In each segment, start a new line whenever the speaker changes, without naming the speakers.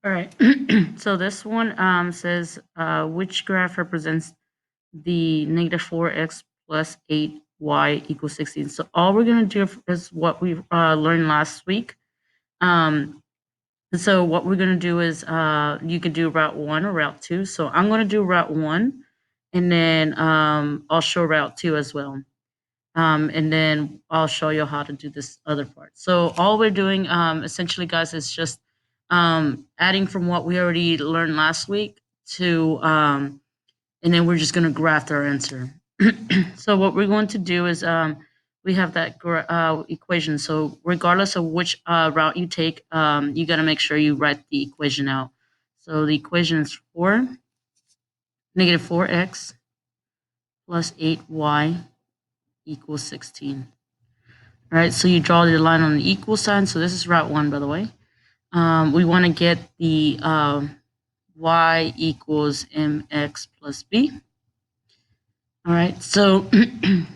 All right. So this one says which graph represents the negative 4x plus 8y equals 16. So all we're going to do is what we learned last week. Um, so what we're going to do is you can do route 1 or route 2. So I'm going to do route 1, and then I'll show route 2 as well. And then I'll show you how to do this other part. So all we're doing essentially, guys, is just adding from what we already learned last week to, and then we're just going to graph our answer. So what we're going to do is we have that equation. So regardless of which route you take, you got to make sure you write the equation out. So the equation is negative 4x plus 8y equals 16. All right, so you draw the line on the equal sign. So this is route 1, by the way. We want to get the y equals mx plus b. All right, so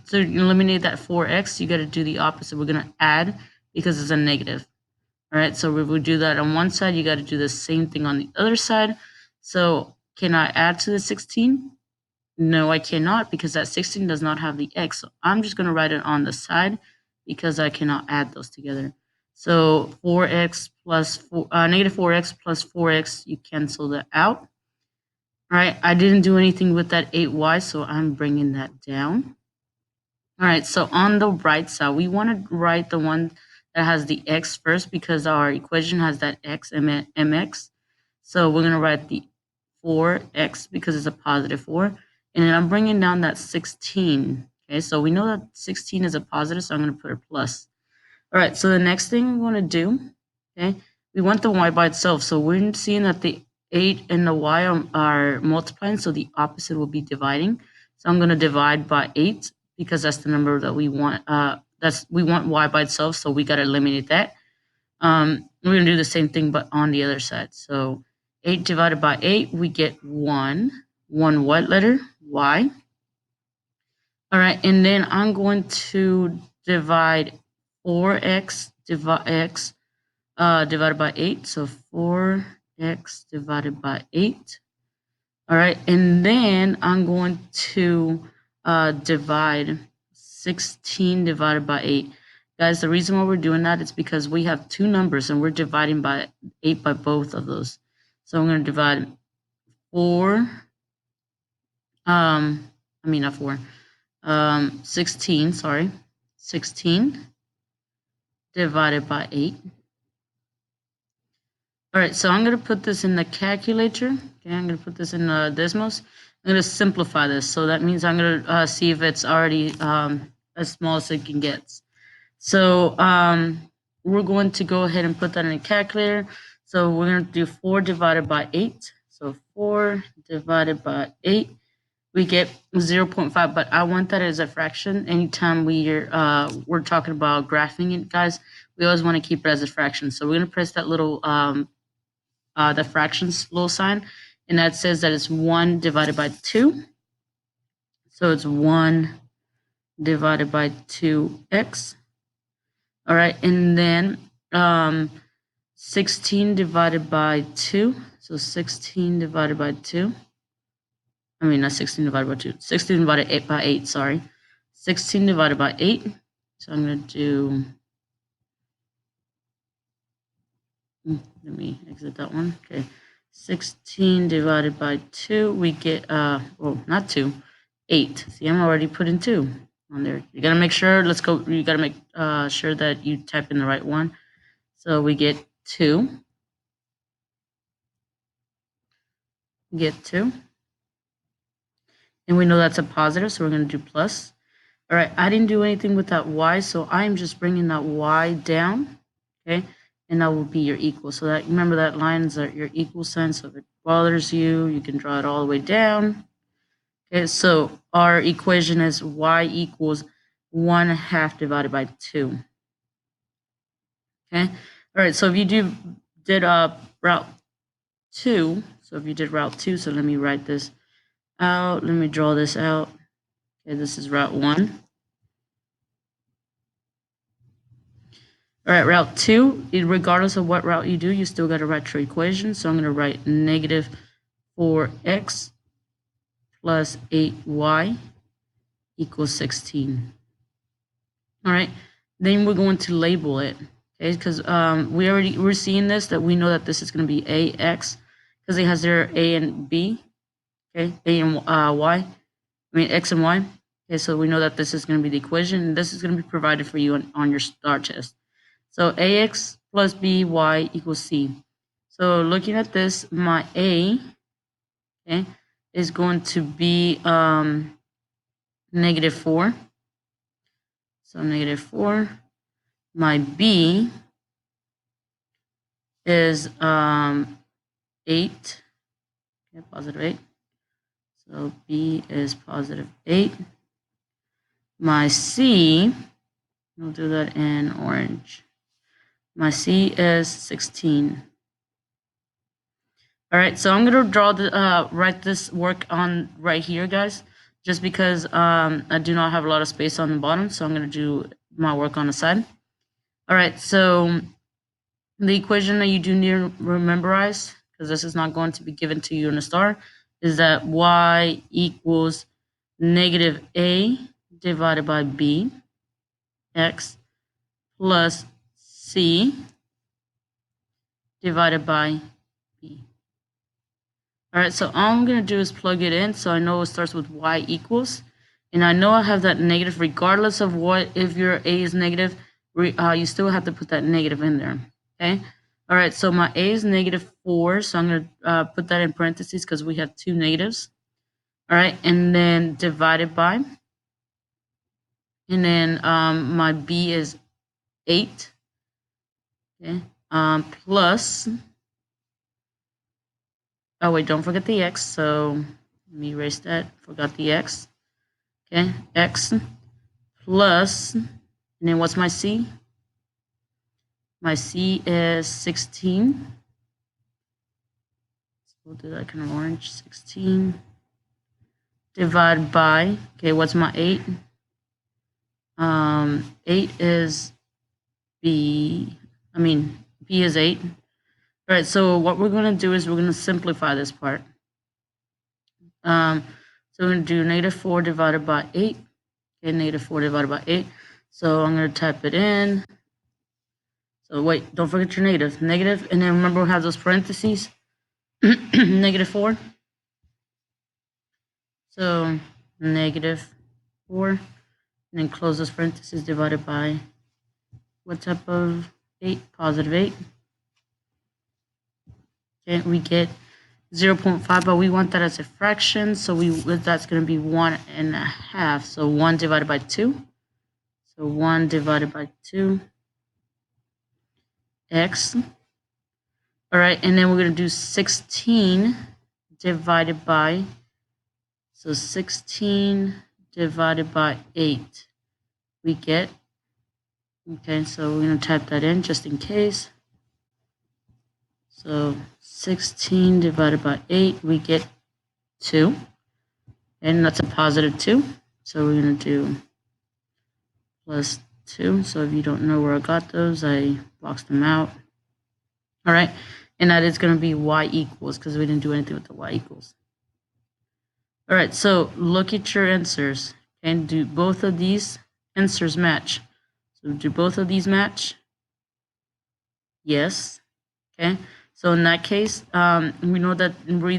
so you eliminate that 4x. You got to do the opposite. We're going to add because it's a negative. All right, so if we do that on one side, you got to do the same thing on the other side. So can I add to the 16? No, I cannot, because that 16 does not have the x. So I'm just going to write it on the side because I cannot add those together. So 4x plus negative 4x plus 4x, you cancel that out. All right, I didn't do anything with that 8y, so I'm bringing that down. All right, so on the right side, we want to write the one that has the x first because our equation has that x, mx. So we're going to write the 4x because it's a positive 4. And then I'm bringing down that 16. Okay, so we know that 16 is a positive, so I'm going to put a plus. All right, so the next thing we want to do, okay, we want the y by itself. So we're seeing that the 8 and the y are multiplying, so the opposite will be dividing. So I'm going to divide by 8 because that's the number that we want. We want y by itself, so we got to eliminate that. We're going to do the same thing, but on the other side. So 8 divided by 8, we get 1. 1 what letter? Y. All right, and then I'm going to divide 4x divided by 8. So 4x divided by 8. All right, and then I'm going to divide 16 divided by 8. Guys, the reason why we're doing that is because we have two numbers and we're dividing by 8 by both of those. So I'm going to divide 16, sorry. 16 divided by 8. All right, so I'm going to put this in the calculator. Okay, I'm going to put this in Desmos. I'm going to simplify this. So that means I'm going to see if it's already as small as it can get. So we're going to go ahead and put that in a calculator. So we're going to do 4 divided by 8. So 4 divided by 8, we get 0.5. But I want that as a fraction. Anytime we're talking about graphing it, guys, we always want to keep it as a fraction. So we're going to press that little the fractions little sign, and that says that it's 1 divided by 2. So it's 1 divided by 2x. All right, and then 16 divided by 2. So 16 divided by 2. I mean, not 16 divided by 2. 16 divided 8 by 8, sorry. 16 divided by 8. So I'm going to do... Let me exit that one. Okay. 16 divided by 2, we get, well, not 2, 8. See, I'm already putting 2 on there. You got to make sure, you got to make sure that you type in the right one. So we get 2. Get 2. And we know that's a positive, so we're going to do plus. All right, I didn't do anything with that y, so I'm just bringing that y down, okay? And that will be your equal. So that, remember that line is your equal sign, so if it bothers you, you can draw it all the way down. Okay, so our equation is y equals 1/2 divided by 2. Okay, all right, so if you did route 2, so if you did route 2, so let me write this out, let me draw this out. Okay, this is route 1. All right, route 2, regardless of what route you do, you still got to write your equation. So I'm going to write negative 4x plus 8y equals 16. All right, then we're going to label it, okay? Because we're seeing this, that we know that this is going to be ax, because it has their a and b, okay? A and y, x and y. Okay, so we know that this is going to be the equation, and this is going to be provided for you on your STAR test. So ax plus by equals c. So looking at this, my a, okay, is going to be negative 4. So negative 4. My b is 8. Okay, positive 8. So b is positive 8. My c, we'll do that in orange. My c is 16. All right, so I'm gonna draw the write this work on right here, guys, just because I do not have a lot of space on the bottom, so I'm gonna do my work on the side. All right, so the equation that you do need to memorize, because this is not going to be given to you in a STAR, is that y equals negative a divided by b x plus c divided by b. All right, so all I'm going to do is plug it in, so I know it starts with y equals, and I know I have that negative regardless of what, if your a is negative, you still have to put that negative in there, okay? All right, so my a is negative 4, so I'm going to put that in parentheses because we have two negatives. All right, and then divided by, and then my b is 8, okay, plus, oh wait, don't forget the x, so let me erase that, forgot the x, okay, x plus, and then what's my c? My c is 16, so we'll do that kind of orange, 16, divided by, okay, what's my 8? 8 is b is 8. All right, so what we're going to do is we're going to simplify this part. So we're going to do negative 4 divided by 8. Okay, negative 4 divided by 8. So I'm going to type it in. So wait, don't forget your negative. Negative, and then remember we have those parentheses. Negative 4. So negative 4. And then close those parentheses divided by what type of 8? Positive 8. Okay, we get 0.5, but we want that as a fraction, so that's going to be 1.5. So 1 divided by 2. So 1 divided by 2 x. All right, and then we're going to do 16 divided by, so 16 divided by 8. We get, okay, so we're going to type that in just in case. So 16 divided by 8, we get 2. And that's a positive 2. So we're going to do plus 2. So if you don't know where I got those, I boxed them out. All right. And that is going to be y equals, because we didn't do anything with the y equals. All right. So look at your answers. And do both of these answers match? So do both of these match? Yes. Okay. So in that case, we know that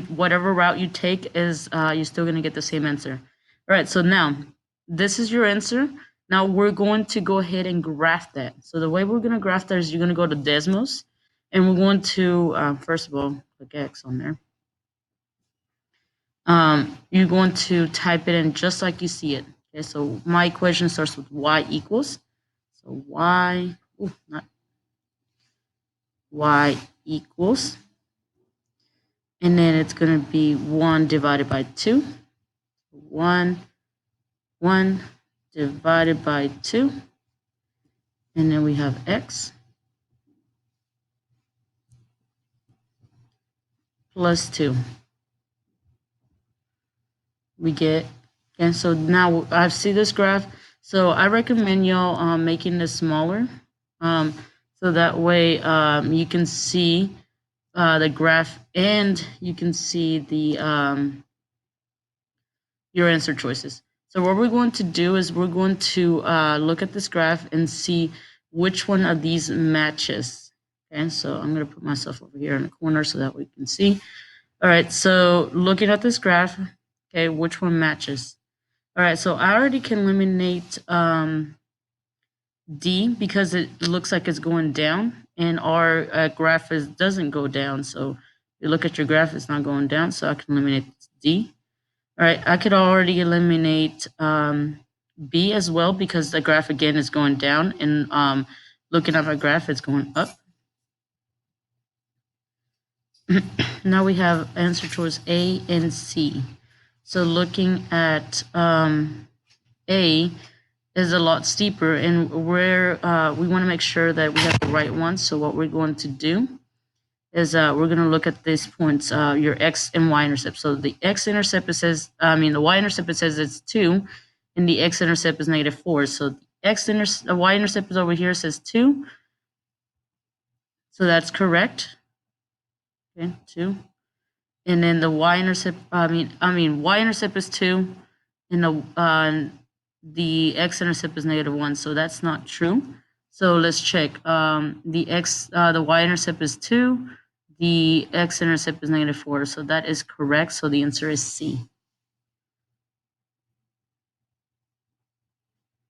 whatever route you take is you're still going to get the same answer. All right. So now this is your answer. Now we're going to go ahead and graph that. So the way we're going to graph that is you're going to go to Desmos, and we're going to, first of all, click X on there. You're going to type it in just like you see it. Okay, so my equation starts with y equals. So y equals. And then it's going to be 1 divided by 2. 1 divided by 2. And then we have x plus 2. We get, and so now I see this graph. So I recommend y'all making this smaller. So that way you can see the graph and you can see the your answer choices. So what we're going to do is we're going to look at this graph and see which one of these matches. Okay, so I'm going to put myself over here in the corner so that we can see. All right, so looking at this graph, okay, which one matches? All right, so I already can eliminate D because it looks like it's going down, and our graph doesn't go down. So you look at your graph, it's not going down, so I can eliminate D. All right, I could already eliminate B as well because the graph again is going down, and looking at my graph, it's going up. Now we have answer choice A and C. So looking at A is a lot steeper, and we want to make sure that we have the right one. So what we're going to do is we're going to look at these points, your x and y intercept. So the x-intercept the y-intercept says it's 2, and the x-intercept is -4. So the y-intercept is over here, says 2. So that's correct. Okay, 2. And then the y-intercept, y-intercept is 2, and the x-intercept is -1. So that's not true. So let's check. The y-intercept is 2. The x-intercept is -4, so that is correct. So the answer is C.